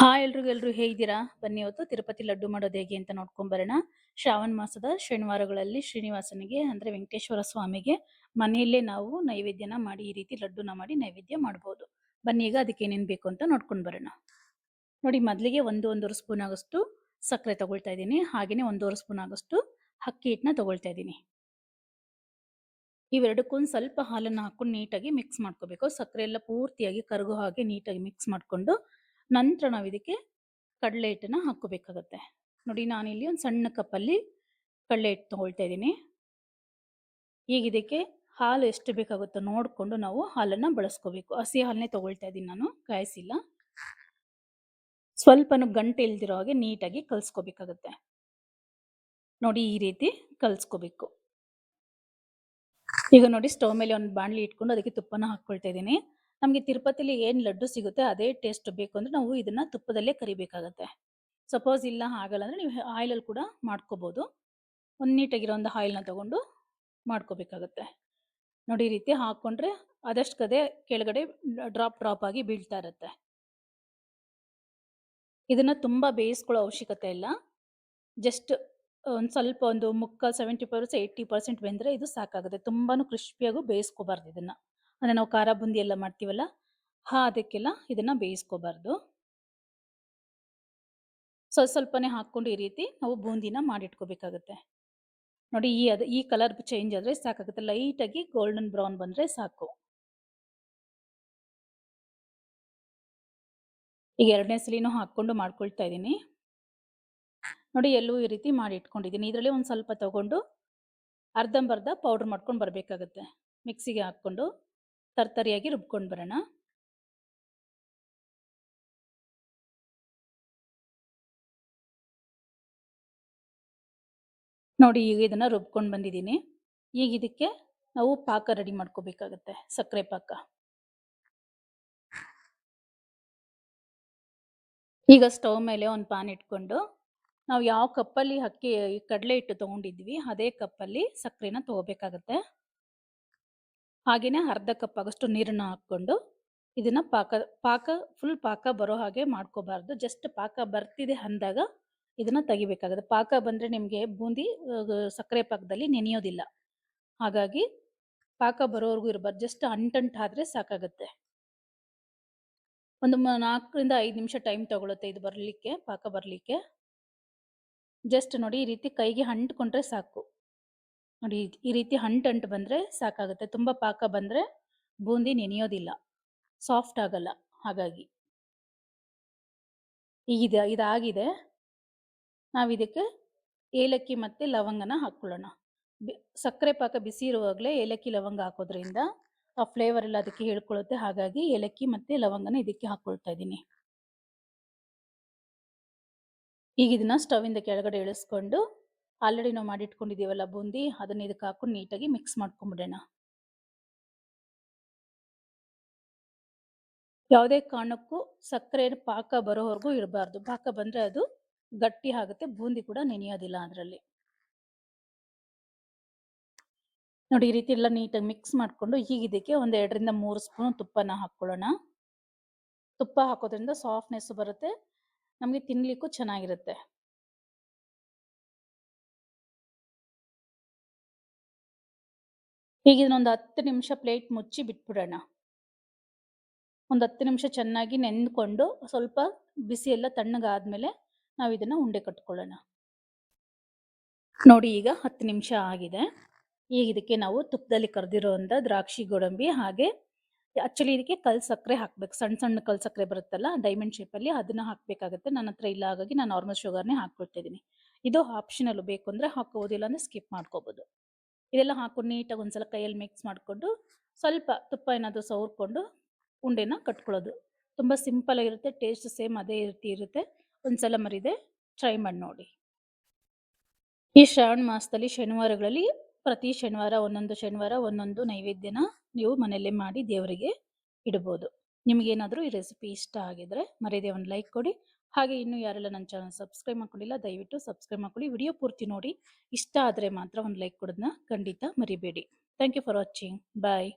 Hi ಎಲ್ರಿಗೂ ಹೇಗಿದ್ದೀರಾ? ಬನ್ನಿ ಇವತ್ತು ತಿರುಪತಿ ಲಡ್ಡು ಮಾಡೋದು ಹೇಗೆ ಅಂತ ನೋಡ್ಕೊಂಬರೋಣ. ಶ್ರಾವಣ ಮಾಸದ ಶನಿವಾರಗಳಲ್ಲಿ ಶ್ರೀನಿವಾಸನಿಗೆ ಅಂದ್ರೆ ವೆಂಕಟೇಶ್ವರ ಸ್ವಾಮಿಗೆ ಮನೆಯಲ್ಲೇ ನಾವು ನೈವೇದ್ಯನ ಮಾಡಿ ಈ ರೀತಿ ಲಡ್ಡುನ ಮಾಡಿ ನೈವೇದ್ಯ ಮಾಡ್ಬೋದು. ಬನ್ನಿ ಈಗ ಅದಕ್ಕೆ ಏನೇನು ಬೇಕು ಅಂತ ನೋಡ್ಕೊಂಡು ಬರೋಣ. ನೋಡಿ ಮೊದಲಿಗೆ ಒಂದೂವರೆ ಸ್ಪೂನ್ ಆಗೋಷ್ಟು ಸಕ್ಕರೆ ತಗೊಳ್ತಾ ಇದ್ದೀನಿ. ಹಾಗೆಯೇ ಒಂದೂವರೆ ಸ್ಪೂನ್ ಆಗೋಷ್ಟು ಅಕ್ಕಿ ಹಿಟ್ಟನ್ನ ತಗೊಳ್ತಾ ಇದ್ದೀನಿ. ಇವೆರಡಕ್ಕೂ ಸ್ವಲ್ಪ ಹಾಲನ್ನು ಹಾಕೊಂಡು ನೀಟಾಗಿ ಮಿಕ್ಸ್ ಮಾಡ್ಕೋಬೇಕು. ಸಕ್ಕರೆ ಎಲ್ಲ ಪೂರ್ತಿಯಾಗಿ ಕರಗೋ ಹಾಗೆ ನೀಟಾಗಿ ಮಿಕ್ಸ್ ಮಾಡಿಕೊಂಡು ನಂತರ ನಾವು ಇದಕ್ಕೆ ಕಡಲೆ ಹಿಟ್ಟನ್ನು ಹಾಕೋಬೇಕಾಗತ್ತೆ. ನೋಡಿ ನಾನಿಲ್ಲಿ ಒಂದು ಸಣ್ಣ ಕಪ್ಪಲ್ಲಿ ಕಡಲೆ ಹಿಟ್ಟು ತಗೊಳ್ತಾ ಇದ್ದೀನಿ. ಈಗ ಇದಕ್ಕೆ ಹಾಲು ಎಷ್ಟು ಬೇಕಾಗುತ್ತೋ ನೋಡಿಕೊಂಡು ನಾವು ಹಾಲನ್ನು ಬಳಸ್ಕೋಬೇಕು. ಹಸಿ ಹಾಲನ್ನೇ ತಗೊಳ್ತಾ ಇದ್ದೀನಿ, ನಾನು ಕಾಯಿಸಿಲ್ಲ. ಸ್ವಲ್ಪನೂ ಗಂಟೆ ಇಲ್ದಿರೋ ಹಾಗೆ ನೀಟಾಗಿ ಕಲಿಸ್ಕೋಬೇಕಾಗತ್ತೆ. ನೋಡಿ ಈ ರೀತಿ ಕಲಿಸ್ಕೋಬೇಕು. ಈಗ ನೋಡಿ ಸ್ಟವ್ ಮೇಲೆ ಒಂದು ಬಾಣಲಿ ಇಟ್ಕೊಂಡು ಅದಕ್ಕೆ ತುಪ್ಪನ ಹಾಕ್ಕೊಳ್ತಾ ಇದ್ದೀನಿ. ನಮಗೆ ತಿರುಪತಿಲಿ ಏನು ಲಡ್ಡು ಸಿಗುತ್ತೆ ಅದೇ ಟೇಸ್ಟ್ ಬೇಕು ಅಂದರೆ ನಾವು ಇದನ್ನ ತುಪ್ಪದಲ್ಲೇ ಕರಿಬೇಕಾಗತ್ತೆ. ಸಪೋಸ್ ಇಲ್ಲ ಆಗಲ್ಲ ಅಂದರೆ ನೀವು ಆಯಿಲಲ್ಲಿ ಕೂಡ ಮಾಡ್ಕೋಬೋದು. ಒಂದು ನೀಟಾಗಿರೋ ಒಂದು ಆಯಿಲ್ನ ತಗೊಂಡು ಮಾಡ್ಕೋಬೇಕಾಗತ್ತೆ. ನೋಡಿ ಈ ರೀತಿ ಹಾಕ್ಕೊಂಡ್ರೆ ಆದಷ್ಟು ಕದೆ ಕೆಳಗಡೆ ಡ್ರಾಪ್ ಆಗಿ ಬೀಳ್ತಾ ಇರುತ್ತೆ. ಇದನ್ನ ತುಂಬ ಬೇಯಿಸ್ಕೊಳ್ಳೋ ಅವಶ್ಯಕತೆ ಇಲ್ಲ. ಜಸ್ಟ್ ಒಂದು ಸ್ವಲ್ಪ ಒಂದು ಮುಕ್ಕಾಲು 70% 80% ಬೆಂದರೆ ಇದು ಸಾಕಾಗುತ್ತೆ. ತುಂಬಾನು ಕ್ರಿಸ್ಪಿಯಾಗೂ ಬೇಯಿಸ್ಕೋಬಾರ್ದು ಇದನ್ನ. ಅಂದರೆ ನಾವು ಖಾರ ಬುಂದಿ ಎಲ್ಲ ಮಾಡ್ತೀವಲ್ಲ ಅದಕ್ಕೆಲ್ಲ ಇದನ್ನ ಬೇಯಿಸ್ಕೋಬಾರ್ದು. ಸ್ವಲ್ಪನೇ ಹಾಕ್ಕೊಂಡು ಈ ರೀತಿ ನಾವು ಬೂಂದಿನ ಮಾಡಿಟ್ಕೋಬೇಕಾಗತ್ತೆ. ನೋಡಿ ಈ ಕಲರ್ ಚೇಂಜ್ ಆದರೆ ಸಾಕಾಗುತ್ತೆ. ಲೈಟಾಗಿ ಗೋಲ್ಡನ್ ಬ್ರೌನ್ ಬಂದರೆ ಸಾಕು. ಈಗ ಎರಡನೇ ಸಲಿನೂ ಹಾಕ್ಕೊಂಡು ಮಾಡ್ಕೊಳ್ತಾ ಇದ್ದೀನಿ. ನೋಡಿ ಎಲ್ಲವೂ ಈ ರೀತಿ ಮಾಡಿ ಇಟ್ಕೊಂಡಿದ್ದೀನಿ. ಇದರಲ್ಲಿ ಒಂದು ಸ್ವಲ್ಪ ತಗೊಂಡು ಅರ್ಧಂಬರ್ಧ ಪೌಡ್ರ್ ಮಾಡ್ಕೊಂಡು ಬರಬೇಕಾಗತ್ತೆ. ಮಿಕ್ಸಿಗೆ ಹಾಕ್ಕೊಂಡು ತರ್ತರಿಯಾಗಿ ರುಬ್ಕೊಂಡು ಬರೋಣ. ನೋಡಿ ಈಗ ಇದನ್ನು ರುಬ್ಕೊಂಡು ಬಂದಿದ್ದೀನಿ. ಈಗ ಇದಕ್ಕೆ ನಾವು ಪಾಕ ರೆಡಿ ಮಾಡ್ಕೋಬೇಕಾಗತ್ತೆ, ಸಕ್ಕರೆ ಪಾಕ. ಈಗ ಸ್ಟವ್ ಮೇಲೆ ಒಂದು ಪಾನ್ ಇಟ್ಕೊಂಡು ನಾವು ಯಾವ ಕಪ್ಪಲ್ಲಿ ಕಡಲೆ ಹಿಟ್ಟು ತೊಗೊಂಡಿದ್ವಿ ಅದೇ ಕಪ್ಪಲ್ಲಿ ಸಕ್ಕರೆನ ತೊಗೋಬೇಕಾಗತ್ತೆ. ಹಾಗೆಯೇ ಅರ್ಧ ಕಪ್ ಆಗೋಷ್ಟು ನೀರನ್ನು ಹಾಕ್ಕೊಂಡು ಇದನ್ನು ಫುಲ್ ಪಾಕ ಬರೋ ಹಾಗೆ ಮಾಡ್ಕೋಬಾರ್ದು. ಜಸ್ಟ್ ಪಾಕ ಬರ್ತಿದೆ ಅಂದಾಗ ಇದನ್ನು ತೆಗಿಬೇಕಾಗುತ್ತೆ. ಪಾಕ ಬಂದರೆ ನಿಮಗೆ ಬೂಂದಿ ಸಕ್ಕರೆ ಪಾಕದಲ್ಲಿ ನೆನೆಯೋದಿಲ್ಲ. ಹಾಗಾಗಿ ಪಾಕ ಬರೋವರೆಗೂ ಇರಬಾರ್ದು. ಜಸ್ಟ್ ಅಂಟಾದರೆ ಸಾಕಾಗುತ್ತೆ. ಒಂದು 4 ರಿಂದ 5 ನಿಮಿಷ ಟೈಮ್ ತಗೊಳುತ್ತೆ ಇದು ಬರಲಿಕ್ಕೆ, ಪಾಕ ಬರಲಿಕ್ಕೆ. ಜಸ್ಟ್ ನೋಡಿ ಈ ರೀತಿ ಕೈಗೆ ಅಂಟ್ಕೊಂಡ್ರೆ ಸಾಕು. ನೋಡಿ ಈ ರೀತಿ ಅಂಟು ಬಂದರೆ ಸಾಕಾಗುತ್ತೆ. ತುಂಬ ಪಾಕ ಬಂದರೆ ಬೂಂದಿ ನೆನೆಯೋದಿಲ್ಲ, ಸಾಫ್ಟ್ ಆಗಲ್ಲ. ಹಾಗಾಗಿ ಈಗ ಇದಾಗಿದೆ. ನಾವು ಇದಕ್ಕೆ ಏಲಕ್ಕಿ ಮತ್ತು ಲವಂಗನ ಹಾಕ್ಕೊಳ್ಳೋಣ. ಸಕ್ಕರೆ ಪಾಕ ಬಿಸಿ ಇರುವಾಗಲೇ ಏಲಕ್ಕಿ ಲವಂಗ ಹಾಕೋದ್ರಿಂದ ಆ ಫ್ಲೇವರ್ ಎಲ್ಲ ಅದಕ್ಕೆ ಹೇಳ್ಕೊಳ್ಳುತ್ತೆ. ಹಾಗಾಗಿ ಏಲಕ್ಕಿ ಮತ್ತು ಲವಂಗನ ಇದಕ್ಕೆ ಹಾಕ್ಕೊಳ್ತಾ ಇದ್ದೀನಿ. ಈಗ ಇದನ್ನ ಸ್ಟವಿಂದ ಕೆಳಗಡೆ ಇಳಿಸ್ಕೊಂಡು ಆಲ್ರೆಡಿ ನಾವು ಮಾಡಿಟ್ಕೊಂಡಿದ್ದೀವಲ್ಲ ಬೂಂದಿ, ಅದನ್ನ ಇದಕ್ಕೆ ಹಾಕೊಂಡು ನೀಟಾಗಿ ಮಿಕ್ಸ್ ಮಾಡ್ಕೊಂಡ್ಬಿಡೋಣ. ಯಾವುದೇ ಕಾರಣಕ್ಕೂ ಸಕ್ಕರೆ ಪಾಕ ಬರೋವರೆಗೂ ಇರಬಾರ್ದು. ಪಾಕ ಬಂದರೆ ಅದು ಗಟ್ಟಿ ಆಗುತ್ತೆ, ಬೂಂದಿ ಕೂಡ ನೆನೆಯೋದಿಲ್ಲ ಅದರಲ್ಲಿ. ನೋಡಿ ಈ ರೀತಿ ಎಲ್ಲ ನೀಟಾಗಿ ಮಿಕ್ಸ್ ಮಾಡಿಕೊಂಡು ಈಗ ಇದಕ್ಕೆ ಒಂದು 2 ರಿಂದ 3 ಸ್ಪೂನ್ ತುಪ್ಪನ ಹಾಕ್ಕೊಳ್ಳೋಣ. ತುಪ್ಪ ಹಾಕೋದ್ರಿಂದ ಸಾಫ್ಟ್ನೆಸ್ ಬರುತ್ತೆ, ನಮಗೆ ತಿನ್ಲಿಕ್ಕೂ ಚೆನ್ನಾಗಿರುತ್ತೆ. ಈಗ ಇದನ್ನೊಂದು 10 ನಿಮಿಷ ಪ್ಲೇಟ್ ಮುಚ್ಚಿ ಬಿಟ್ಬಿಡೋಣ. ಒಂದು 10 ನಿಮಿಷ ಚೆನ್ನಾಗಿ ನೆಂದ್ಕೊಂಡು ಸ್ವಲ್ಪ ಬಿಸಿ ಎಲ್ಲ ತಣ್ಣಗಾದ್ಮೇಲೆ ನಾವು ಇದನ್ನು ಉಂಡೆ ಕಟ್ಕೊಳ್ಳೋಣ. ನೋಡಿ ಈಗ 10 ನಿಮಿಷ ಆಗಿದೆ. ಈಗ ಇದಕ್ಕೆ ನಾವು ತುಪ್ಪದಲ್ಲಿ ಕರೆದಿರೋಂಥ ದ್ರಾಕ್ಷಿ ಗೋಡಂಬಿ ಹಾಗೆ ಆ್ಯಕ್ಚುಲಿ ಇದಕ್ಕೆ ಕಲ್ ಸಕ್ಕರೆ ಹಾಕಬೇಕು. ಸಣ್ಣ ಸಣ್ಣ ಕಲ್ ಸಕ್ಕರೆ ಬರುತ್ತಲ್ಲ ಡೈಮಂಡ್ ಶೇಪಲ್ಲಿ, ಅದನ್ನು ಹಾಕಬೇಕಾಗುತ್ತೆ. ನನ್ನ ಹತ್ರ ಇಲ್ಲ, ಹಾಗಾಗಿ ನಾನು ನಾರ್ಮಲ್ ಶುಗರ್ನೇ ಹಾಕ್ಕೊಳ್ತಾ ಇದ್ದೀನಿ. ಇದು ಆಪ್ಷನಲ್, ಬೇಕು ಅಂದರೆ ಹಾಕೋದಿಲ್ಲ ಅಂದರೆ ಸ್ಕಿಪ್ ಮಾಡ್ಕೋಬೋದು. ಇದೆಲ್ಲ ಹಾಕೊಂಡು ನೀಟಾಗಿ ಒಂದ್ಸಲ ಕೈಯಲ್ಲಿ ಮಿಕ್ಸ್ ಮಾಡಿಕೊಂಡು ಸ್ವಲ್ಪ ತುಪ್ಪ ಏನಾದರೂ ಸವರ್ಕೊಂಡು ಉಂಡೆನ ಕಟ್ಕೊಳ್ಳೋದು. ತುಂಬ ಸಿಂಪಲ್ ಆಗಿರುತ್ತೆ, ಟೇಸ್ಟ್ ಸೇಮ್ ಅದೇ ರೀತಿ ಇರುತ್ತೆ. ಒಂದ್ಸಲ ಮರಿದೆ ಟ್ರೈ ಮಾಡಿ ನೋಡಿ. ಈ ಶ್ರಾವಣ ಮಾಸದಲ್ಲಿ ಶನಿವಾರಗಳಲ್ಲಿ ಪ್ರತಿ ಶನಿವಾರ ಒಂದೊಂದು ನೈವೇದ್ಯನ ನೀವು ಮನೆಯಲ್ಲೇ ಮಾಡಿ ದೇವರಿಗೆ ಇಡ್ಬೋದು. ನಿಮಗೇನಾದರೂ ಈ ರೆಸಿಪಿ ಇಷ್ಟ ಆಗಿದ್ರೆ ಮರೆಯದೆ ಒಂದು ಲೈಕ್ ಕೊಡಿ. ಹಾಗೆ ಇನ್ನೂ ಯಾರೆಲ್ಲ ನನ್ನ ಚಾನಲ್ ಸಬ್ಸ್ಕ್ರೈಬ್ ಮಾಡ್ಕೊಂಡಿಲ್ಲ ದಯವಿಟ್ಟು ಸಬ್ಸ್ಕ್ರೈಬ್ ಮಾಡ್ಕೊಳ್ಳಿ. ವಿಡಿಯೋ ಪೂರ್ತಿ ನೋಡಿ, ಇಷ್ಟ ಆದರೆ ಮಾತ್ರ ಒಂದು ಲೈಕ್ ಕೊಡೋದನ್ನ ಖಂಡಿತ ಮರಿಬೇಡಿ. Thank you for watching. Bye.